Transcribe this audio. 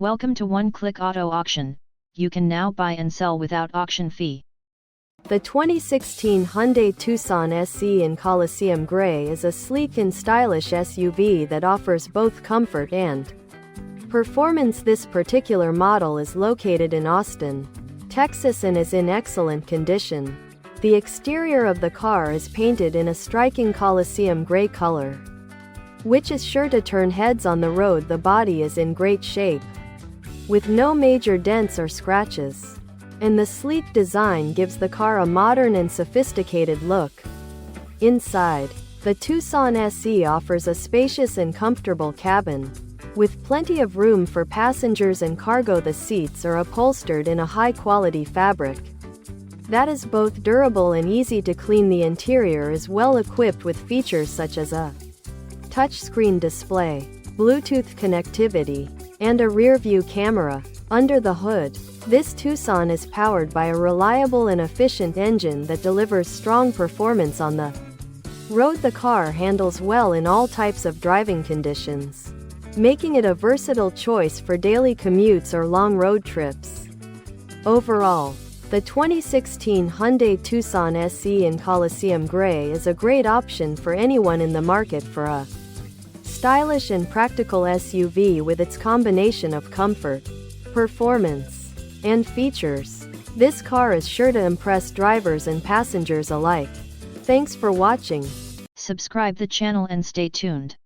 Welcome to One Click Auto Auction. You can now buy and sell without auction fee. The 2016 Hyundai Tucson SE in Coliseum Gray is a sleek and stylish SUV that offers both comfort and performance. This particular model is located in Austin, Texas and is in excellent condition. The exterior of the car is painted in a striking Coliseum Gray color, which is sure to turn heads on the road. The body is in great shape, with no major dents or scratches, and the sleek design gives the car a modern and sophisticated look. Inside, the Tucson SE offers a spacious and comfortable cabin, with plenty of room for passengers and cargo. The seats are upholstered in a high-quality fabric that is both durable and easy to clean. The interior is well equipped with features such as a touchscreen display, Bluetooth connectivity, and a rearview camera. Under the hood, this Tucson is powered by a reliable and efficient engine that delivers strong performance on the road. The car handles well in all types of driving conditions, making it a versatile choice for daily commutes or long road trips. Overall, the 2016 Hyundai Tucson SE in Coliseum Gray is a great option for anyone in the market for a stylish and practical SUV. With its combination of comfort, performance, and features, this car is sure to impress drivers and passengers alike. Thanks for watching. Subscribe the channel and stay tuned.